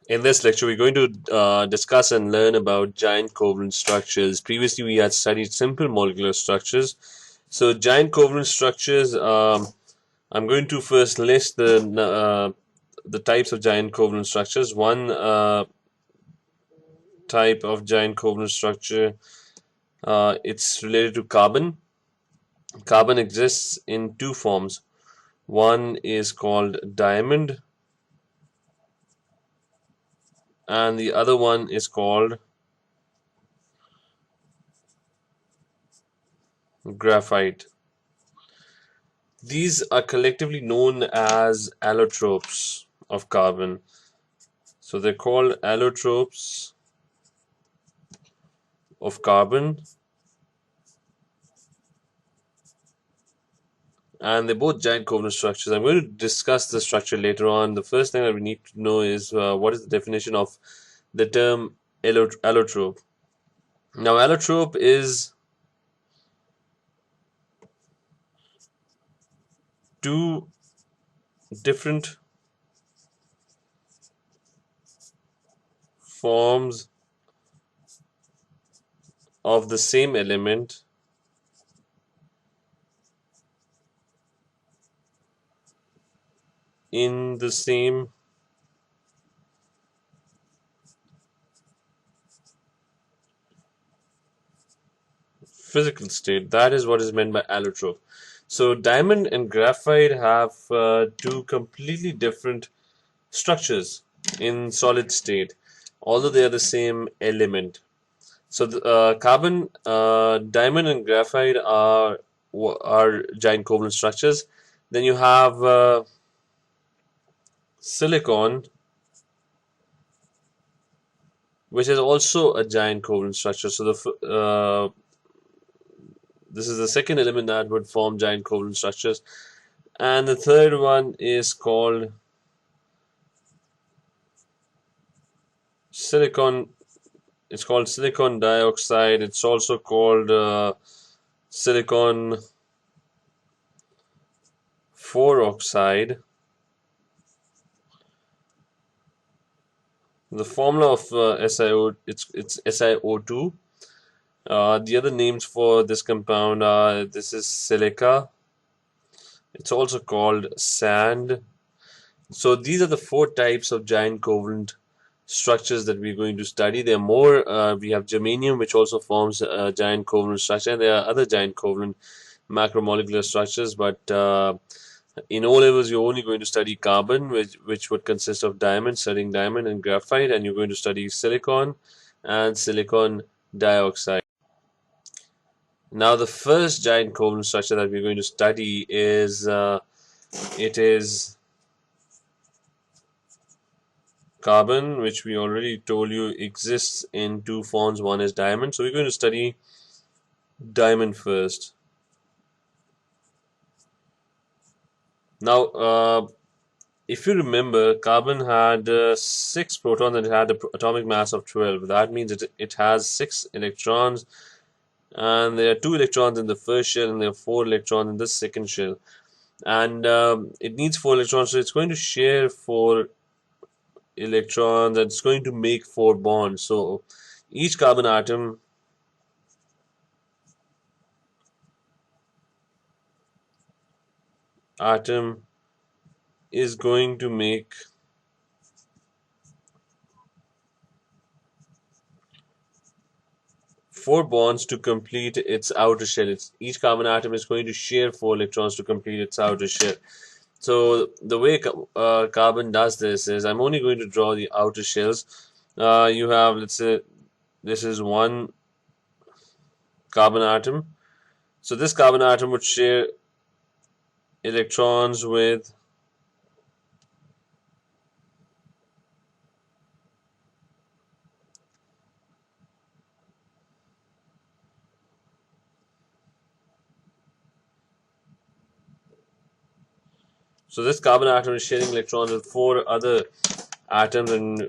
In this lecture, we're going to discuss and learn about giant covalent structures. Previously, we had studied simple molecular structures. So, giant covalent structures, I'm going to first list the types of giant covalent structures. One type of giant covalent structure, it's related to carbon. Carbon exists in two forms. One is called diamond, and the other one is called graphite. These are collectively known as allotropes of carbon. So they're called allotropes of carbon, and they're both giant covalent structures. I'm going to discuss the structure later on. The first thing that we need to know is what is the definition of the term allotrope. Now, allotrope is two different forms of the same element in the same physical state. That is what is meant by allotrope. So diamond and graphite have two completely different structures in solid state, although they are the same element. So the carbon, diamond and graphite are giant covalent structures. Then you have silicon, which is also a giant covalent structure. So this is the second element that would form giant covalent structures. And the third one is called silicon. It's called silicon dioxide. It's also called silicon 4 oxide. The formula of it's SiO2. The other names for this compound are this is silica. It's also called sand. So these are the four types of giant covalent structures that we're going to study. There are more. We have germanium, which also forms a giant covalent structure, and there are other giant covalent macromolecular structures. But in O levels, you're only going to study carbon, which would consist of diamond, studying diamond and graphite, and you're going to study silicon and silicon dioxide. Now, the first giant covalent structure that we're going to study is it is carbon, which we already told you exists in two forms. One is diamond. So we're going to study diamond first. Now, if you remember, carbon had 6 protons and it had an atomic mass of 12. That means it has 6 electrons, and there are 2 electrons in the first shell and there are 4 electrons in the second shell. And it needs 4 electrons, so it's going to share 4 electrons and it's going to make 4 bonds. So each carbon atom is going to make 4 bonds to complete its outer shell. Each carbon atom is going to share 4 electrons to complete its outer shell. So the way carbon does this is, I'm only going to draw the outer shells. You have, let's say, this is one carbon atom. So this carbon atom would share electrons with so this carbon atom is sharing electrons with 4 other atoms, and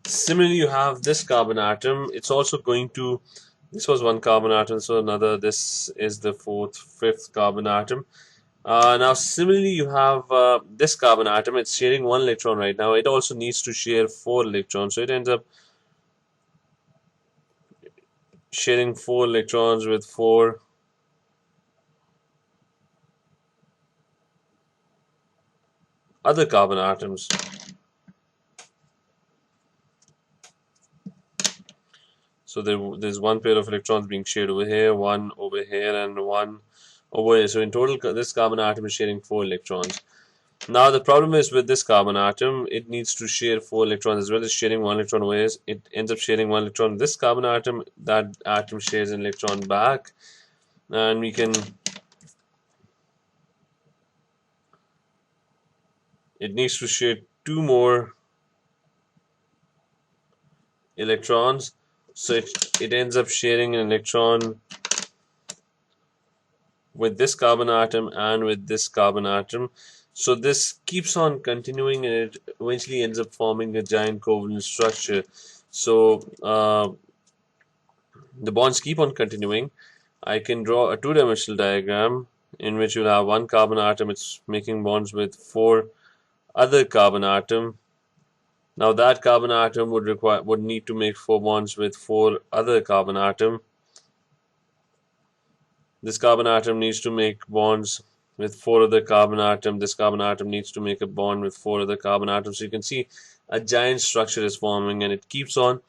similarly you have this carbon atom. It's also going to This was one carbon atom, so another, this is the fourth, fifth carbon atom. Now similarly you have this carbon atom, it's sharing one electron right now. It also needs to share 4 electrons, so it ends up sharing 4 electrons with 4 other carbon atoms. So there's one pair of electrons being shared over here, one over here, and one over here. So in total, this carbon atom is sharing 4 electrons. Now the problem is with this carbon atom, it needs to share 4 electrons as well as sharing 1 electron away. It ends up sharing 1 electron. This carbon atom, that atom shares an electron back, and we can. It needs to share 2 more electrons, so it ends up sharing an electron with this carbon atom and with this carbon atom. So this keeps on continuing, and it eventually ends up forming a giant covalent structure. So the bonds keep on continuing. I can draw a two-dimensional diagram in which you'll have one carbon atom, it's making bonds with 4 other carbon atom. Now that carbon atom would need to make 4 bonds with 4 other carbon atom. This carbon atom needs to make bonds with 4 other carbon atom. This carbon atom needs to make a bond with 4 other carbon atoms. So you can see a giant structure is forming, and it keeps on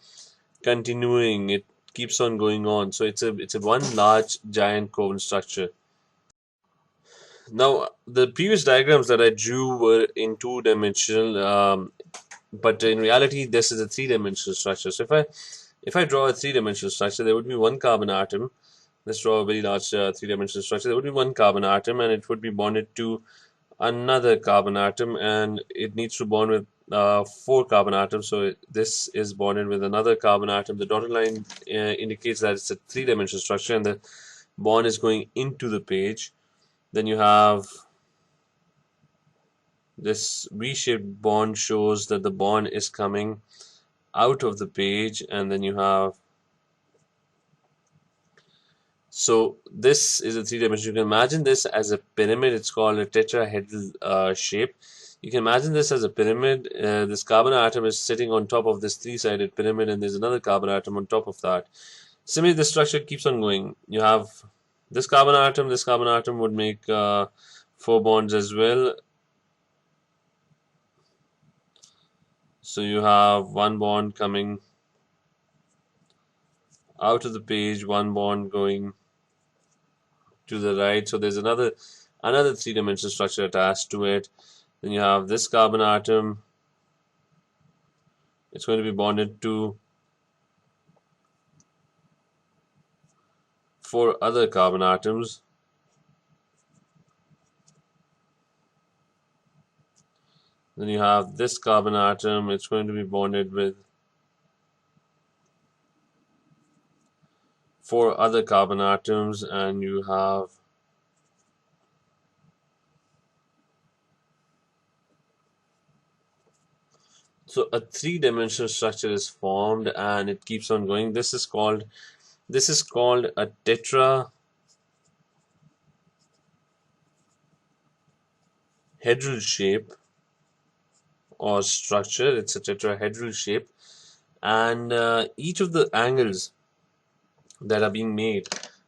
continuing. It keeps on going on. So it's a one large giant covalent structure. Now the previous diagrams that I drew were in 2-dimensional, but in reality this is a 3-dimensional structure. So if I draw a 3-dimensional structure, there would be one carbon atom. Let's draw a very large 3-dimensional structure. There would be one carbon atom, and it would be bonded to another carbon atom, and it needs to bond with 4 carbon atoms. So this is bonded with another carbon atom. The dotted line indicates that it's a 3-dimensional structure, and the bond is going into the page. Then you have this V-shaped bond, shows that the bond is coming out of the page, and then you have. So this is a 3-dimensional. You can imagine this as a pyramid. It's called a tetrahedral shape. You can imagine this as a pyramid. This carbon atom is sitting on top of this 3-sided pyramid, and there's another carbon atom on top of that. Similarly, the structure keeps on going. You have this carbon atom would make 4 bonds as well. So you have one bond coming out of the page, one bond going to the right. So there's another 3-dimensional structure attached to it. Then you have this carbon atom. It's going to be bonded to 4 other carbon atoms. Then you have this carbon atom. It's going to be bonded with 4 other carbon atoms, and you have so a 3-dimensional structure is formed, and it keeps on going. This is called a tetrahedral shape or structure. It's a tetrahedral shape, and each of the angles that are being made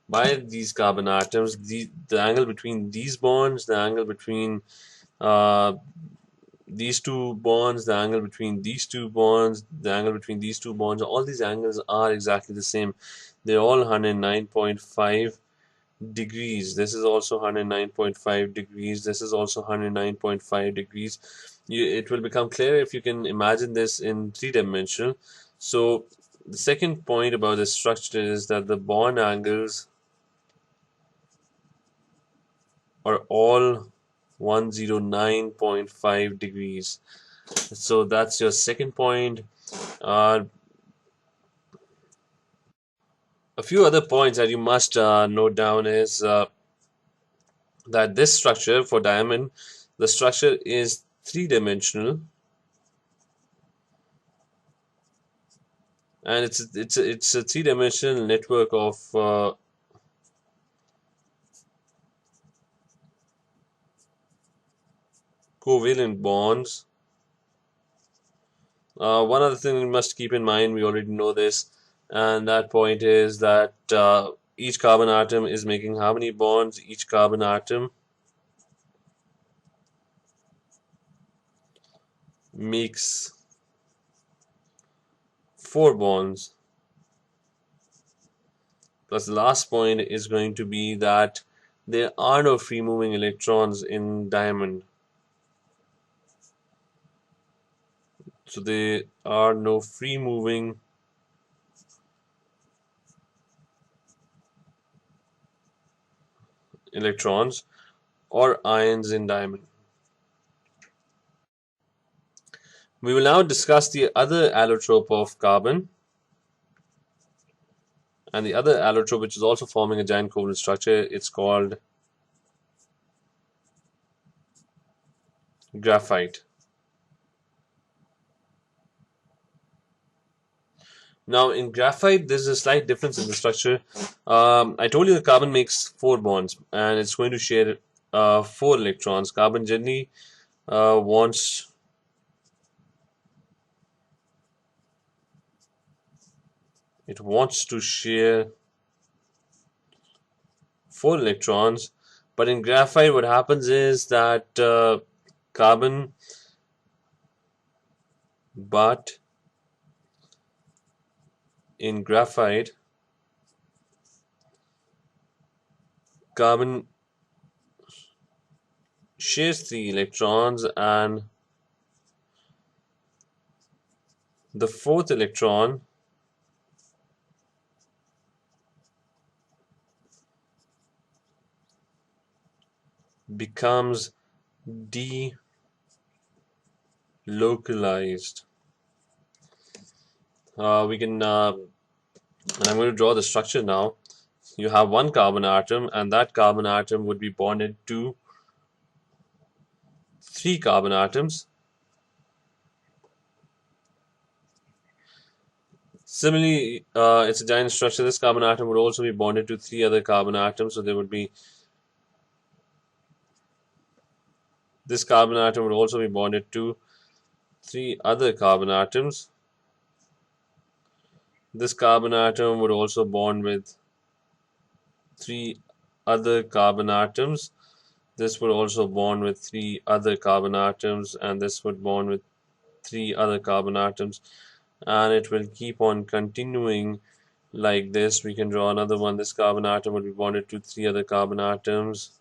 by these carbon atoms, the angle between these bonds, the angle between these two bonds, the angle between these two bonds, the angle between these two bonds, all these angles are exactly the same. They're all 109.5 degrees. This is also 109.5 degrees. This is also 109.5 degrees. It will become clear if you can imagine this in 3-dimensional. So the second point about this structure is that the bond angles are all 109.5 degrees. So that's your second point. A few other points that you must note down is that this structure for diamond, the structure is 3-dimensional. and it's a three-dimensional network of covalent bonds. One other thing we must keep in mind, we already know this, and that point is that each carbon atom is making how many bonds? Each carbon atom makes 4 bonds. Plus, the last point is going to be that there are no free moving electrons in diamond. So there are no free moving electrons or ions in diamond. We will now discuss the other allotrope of carbon, and the other allotrope which is also forming a giant covalent structure, it's called graphite. Now in graphite there's a slight difference in the structure. I told you the carbon makes 4 bonds and it's going to share 4 electrons. Carbon generally wants to share 4 electrons, but in graphite what happens is that carbon but in graphite carbon shares 3 electrons and the 4th electron becomes delocalized. We can and I'm going to draw the structure now. You have one carbon atom and that carbon atom would be bonded to 3 carbon atoms. Similarly, it's a giant structure. This carbon atom would also be bonded to 3 other carbon atoms. So there would be this carbon atom would also be bonded to 3 other carbon atoms. This carbon atom would also bond with 3 other carbon atoms. This would also bond with 3 other carbon atoms, and this would bond with 3 other carbon atoms, and it will keep on continuing like this. We can draw another one. This carbon atom would be bonded to 3 other carbon atoms.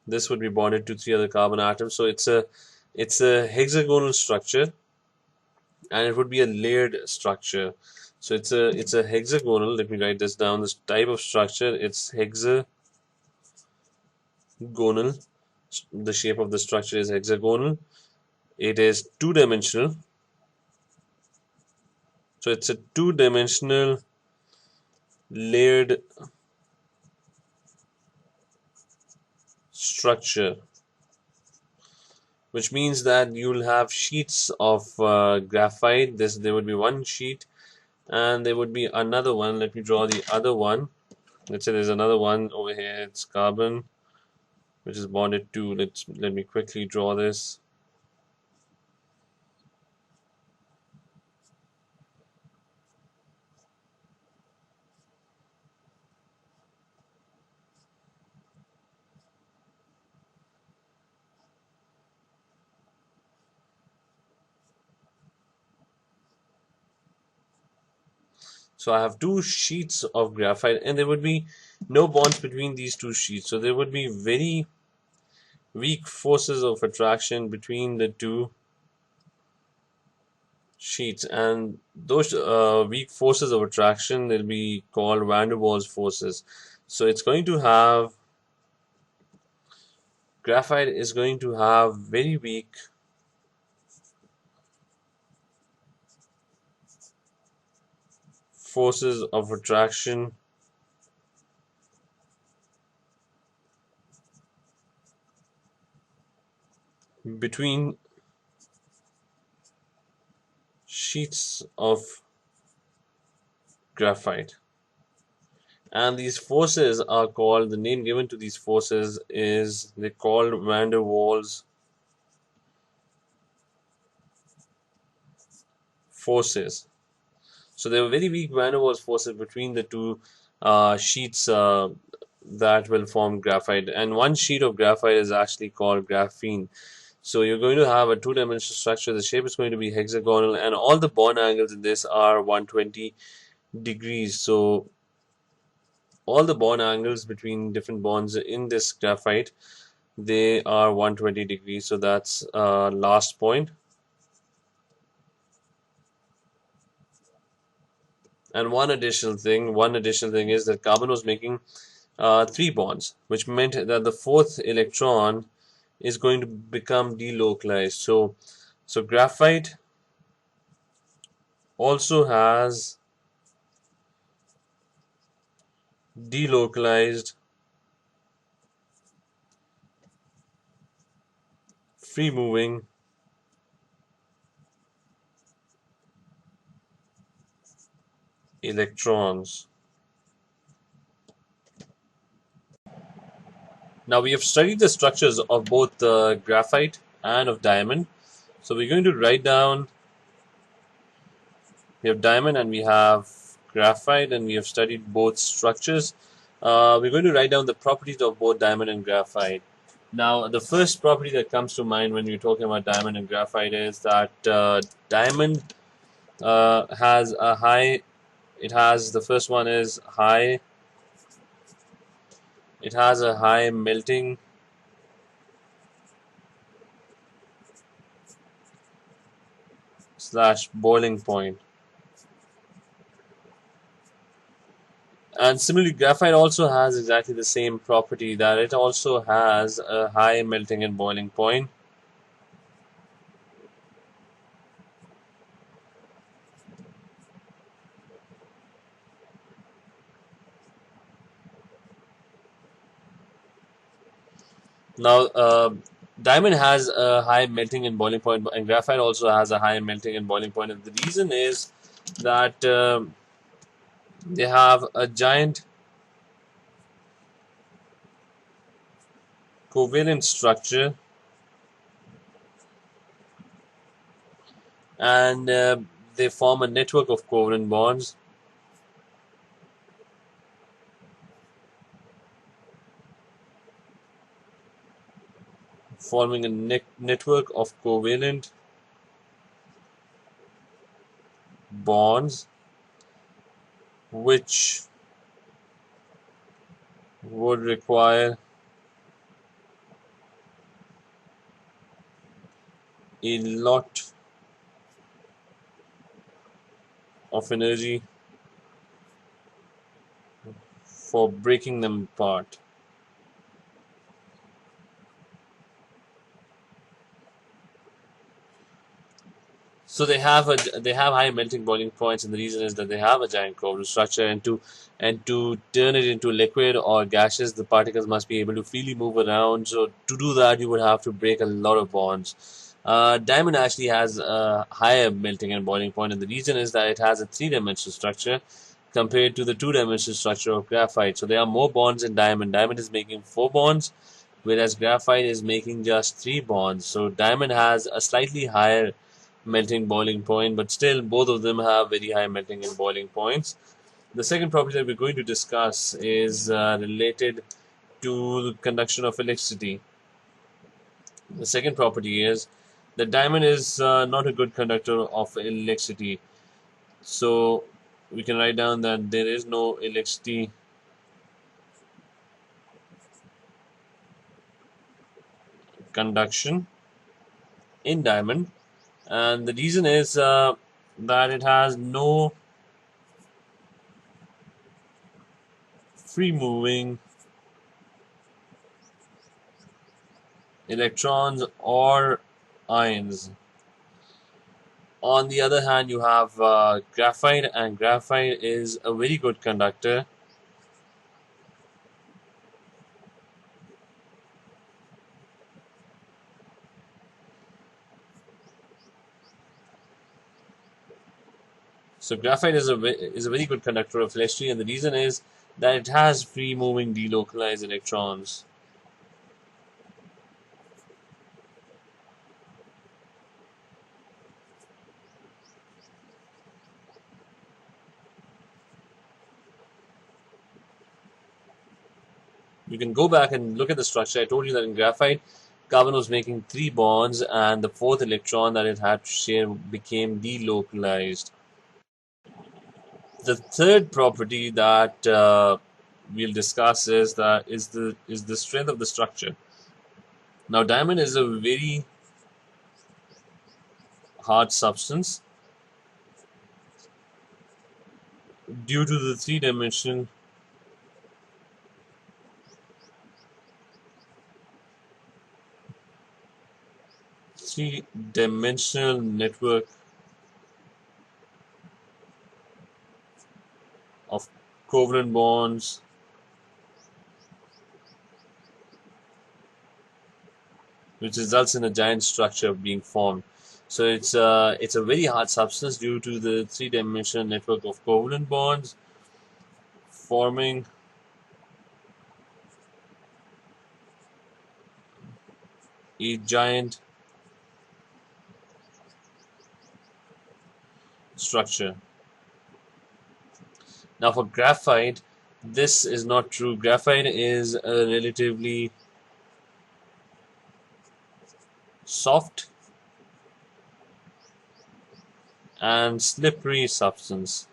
This would be bonded to 3 other carbon atoms. So it's a hexagonal structure, and it would be a layered structure. So it's a hexagonal. Let me write this down. This type of structure, it's hexagonal. The shape of the structure is hexagonal. It is two-dimensional. So it's a two-dimensional layered structure, which means that you'll have sheets of graphite. There would be one sheet, and there would be another one. Let me draw the other one. Let's say there's another one over here. It's carbon, which is bonded to. Let me quickly draw this. So I have 2 sheets of graphite, and there would be no bonds between these 2 sheets. So there would be very weak forces of attraction between the 2 sheets, and those weak forces of attraction will be called van der Waals forces. So it's going to have graphite is going to have very weak forces of attraction between sheets of graphite. And these forces are called, the name given to these forces is, they're called van der Waals forces. So there were very weak van der Waals forces between the two sheets that will form graphite. And one sheet of graphite is actually called graphene. So you're going to have a two-dimensional structure. The shape is going to be hexagonal, and all the bond angles in this are 120 degrees. So all the bond angles between different bonds in this graphite, they are 120 degrees. So that's last point. And one additional thing is that carbon was making three bonds, which meant that the fourth electron is going to become delocalized. So graphite also has delocalized free moving electrons. Now we have studied the structures of both graphite and of diamond. So we're going to write down, we have diamond and we have graphite, and we have studied both structures. We're going to write down the properties of both diamond and graphite. Now, the first property that comes to mind when you're talking about diamond and graphite is that diamond has a high, it has, the first one is high, it has a high melting slash boiling point. And similarly, graphite also has exactly the same property, that it also has a high melting and boiling point. Now, diamond has a high melting and boiling point, and graphite also has a high melting and boiling point. And the reason is that they have a giant covalent structure, and they form a network of covalent bonds, forming a network of covalent bonds which would require a lot of energy for breaking them apart. So they have high melting boiling points, and the reason is that they have a giant covalent structure, and to turn it into liquid or gaseous, the particles must be able to freely move around. So to do that, you would have to break a lot of bonds. Diamond actually has a higher melting and boiling point, and the reason is that it has a three-dimensional structure compared to the two-dimensional structure of graphite. So there are more bonds in diamond. Diamond is making four bonds, whereas graphite is making just three bonds. So diamond has a slightly higher melting boiling point, but still both of them have very high melting and boiling points. The second property that we're going to discuss is related to the conduction of electricity. The second property is that diamond is not a good conductor of electricity. So we can write down that there is no electricity conduction in diamond, and the reason is that it has no free moving electrons or ions. On the other hand, you have graphite, and graphite is a very good conductor So graphite is a very good conductor of electricity, and the reason is that it has free moving delocalized electrons. You can go back and look at the structure. I told you that in graphite, carbon was making 3 bonds, and the fourth electron that it had to share became delocalized. The third property that we'll discuss is the strength of the structure. Now, diamond is a very hard substance due to the three-dimensional network of covalent bonds which results in a giant structure being formed. So it's a very hard substance due to the three-dimensional network of covalent bonds forming a giant structure. Now for graphite, this is not true. Graphite is a relatively soft and slippery substance.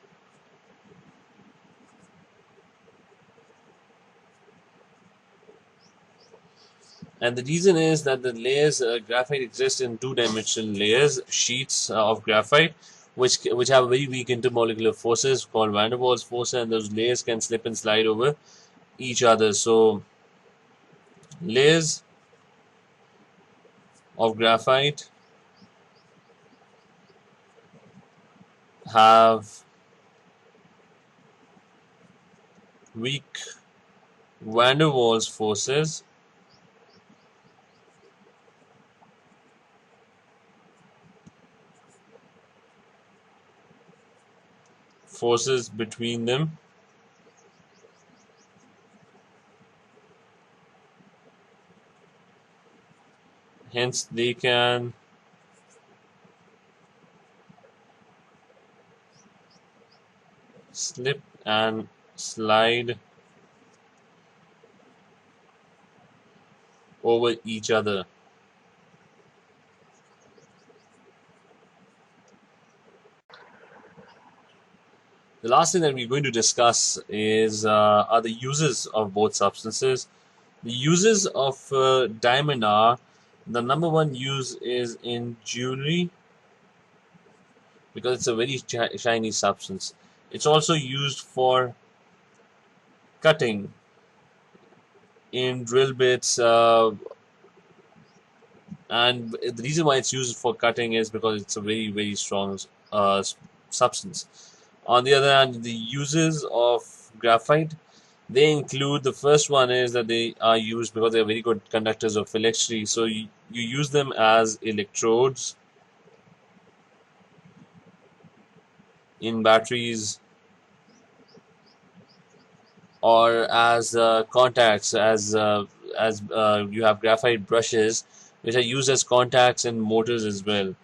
And the reason is that the layers, graphite exists in two-dimensional layers, sheets of graphite, which have very weak intermolecular forces called van der Waals forces, and those layers can slip and slide over each other. So layers of graphite have weak van der Waals forces between them, hence they can slip and slide over each other. The last thing that we're going to discuss is are the uses of both substances. The uses of diamond are, the number one use is in jewelry because it's a very shiny substance. It's also used for cutting in drill bits, and the reason why it's used for cutting is because it's a very strong substance. On the other hand, the uses of graphite, they include, the first one is that they are used because they are very good conductors of electricity. So you use them as electrodes in batteries, or as contacts, as you have graphite brushes which are used as contacts in motors as well.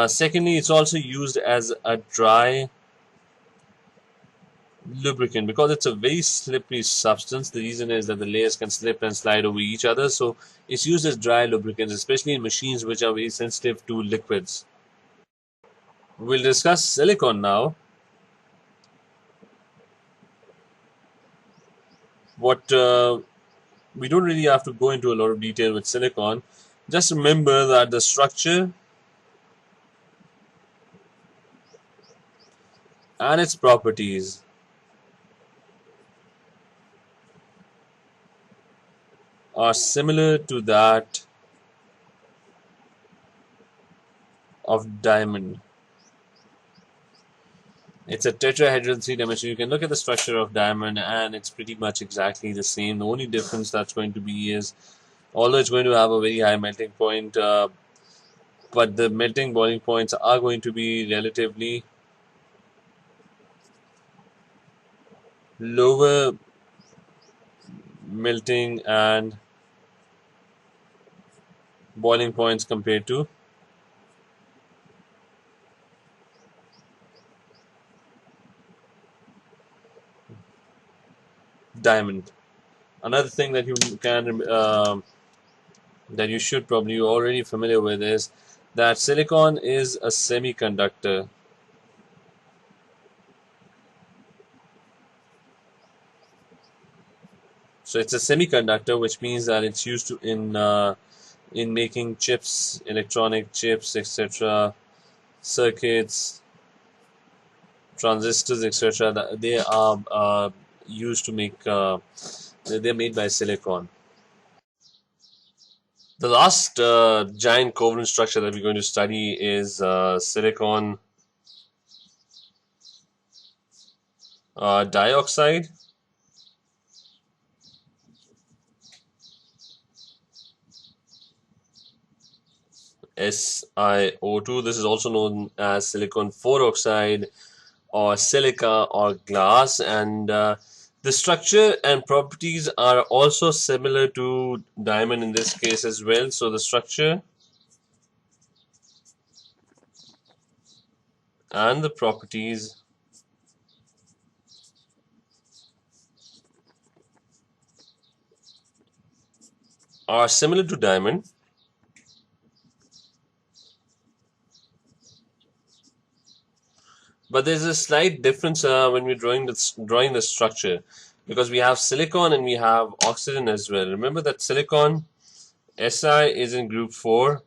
Secondly, it's also used as a dry lubricant because it's a very slippery substance. The reason is that the layers can slip and slide over each other, so it's used as dry lubricants, especially in machines which are very sensitive to liquids. We'll discuss silicon now. What we don't really have to go into a lot of detail with silicon. Just remember that the structure and its properties are similar to that of diamond. It's a tetrahedral three-dimensional. You can look at the structure of diamond and it's pretty much exactly the same. The only difference that's going to be is, although it's going to have a very high melting point, but the melting boiling points are going to be relatively lower melting and boiling points compared to diamond. Another thing that you can that you should probably you're already familiar with is that silicon is a semiconductor. So it's a semiconductor, which means that it's used to in making chips, electronic chips, etc., circuits, transistors, etc. They are used to make. They're made by silicon. The last giant covalent structure that we're going to study is silicon dioxide. SiO2. This is also known as silicon 4 oxide or silica or glass, and the structure and properties are also similar to diamond in this case as well. So the structure and the properties are similar to diamond, but there's a slight difference when we're drawing the structure, because we have silicon and we have oxygen as well. Remember that silicon Si is in group 4.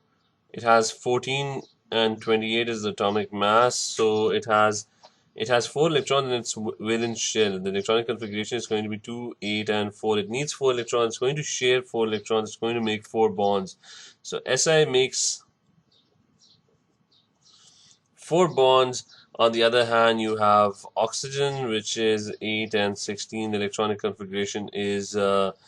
It has 14 and 28 is the atomic mass, so it has 4 electrons in its valence shell. The electronic configuration is going to be 2, 8, and 4. It needs 4 electrons. It's going to share 4 electrons. It's going to make 4 bonds. So Si makes 4 bonds. On the other hand, you have oxygen, which is 8 and 16. The electronic configuration is 2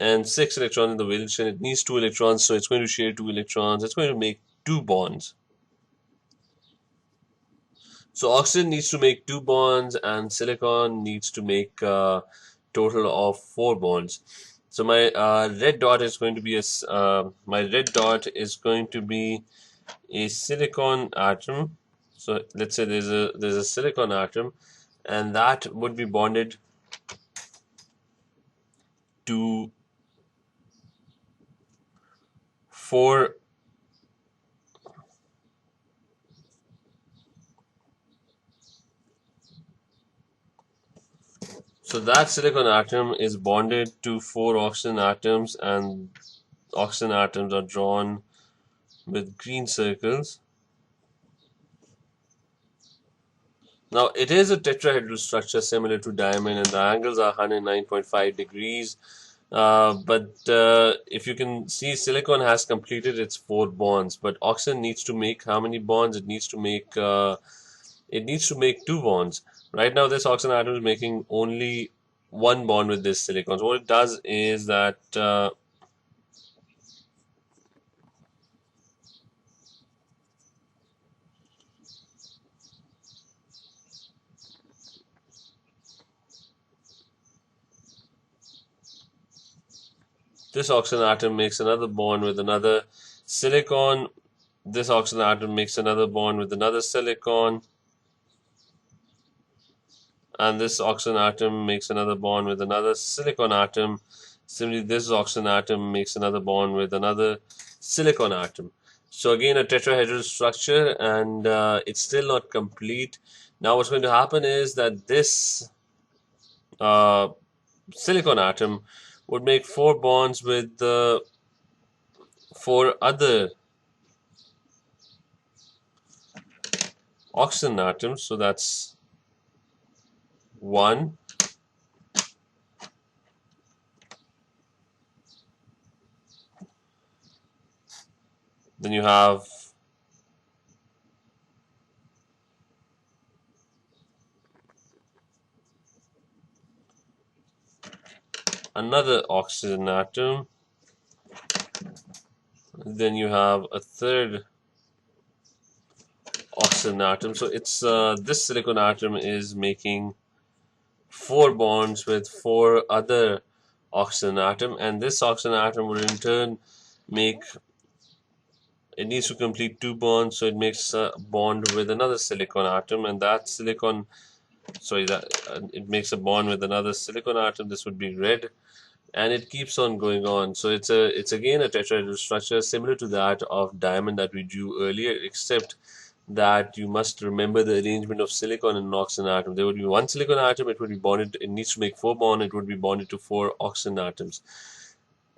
and 6 electrons in the valence shell. It needs 2 electrons, so it's going to share 2 electrons. It's going to make 2 bonds. So oxygen needs to make 2 bonds, and silicon needs to make a total of 4 bonds. So my red dot is going to be a silicon atom. So let's say there's a silicon atom, and that would be bonded to 4 So that silicon atom is bonded to 4 oxygen atoms, and oxygen atoms are drawn with green circles. Now it is a tetrahedral structure similar to diamond, and the angles are 109.5 degrees. But if you can see, silicon has completed its 4 bonds, but oxygen needs to make how many bonds? It needs to make 2 bonds. Right now, this oxygen atom is making only 1 bond with this silicon. So what it does is that this oxygen atom makes another bond with another silicon. This oxygen atom makes another bond with another silicon. And this oxygen atom makes another bond with another silicon atom. Similarly, this oxygen atom makes another bond with another silicon atom. So again, a tetrahedral structure, and it's still not complete. Now what's going to happen is that this uh, silicon atom would make 4 bonds with the 4 other oxygen atoms. So that's 1. Then you have another oxygen atom. Then you have a third oxygen atom. So it's this silicon atom is making 4 bonds with 4 other oxygen atom, and this oxygen atom will in turn make, it needs to complete 2 bonds, so it makes a bond with another silicon atom, and that silicon, sorry, that it makes a bond with another silicon atom. This would be red, and it keeps on going on. So it's again a tetrahedral structure similar to that of diamond that we drew earlier, except that you must remember the arrangement of silicon and oxygen atom. There would be one silicon atom, it would be bonded, it needs to make 4 bonds, it would be bonded to 4 oxygen atoms.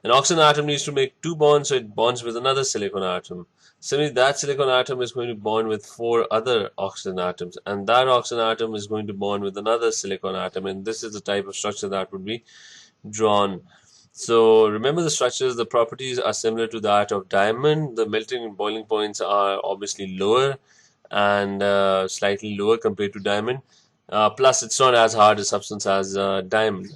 An oxygen atom needs to make 2 bonds, so it bonds with another silicon atom. Similarly, that silicon atom is going to bond with 4 other oxygen atoms, and that oxygen atom is going to bond with another silicon atom, and this is the type of structure that would be drawn. So remember the structures, the properties are similar to that of diamond. The melting and boiling points are obviously lower and slightly lower compared to diamond. Plus, it's not as hard a substance as diamond.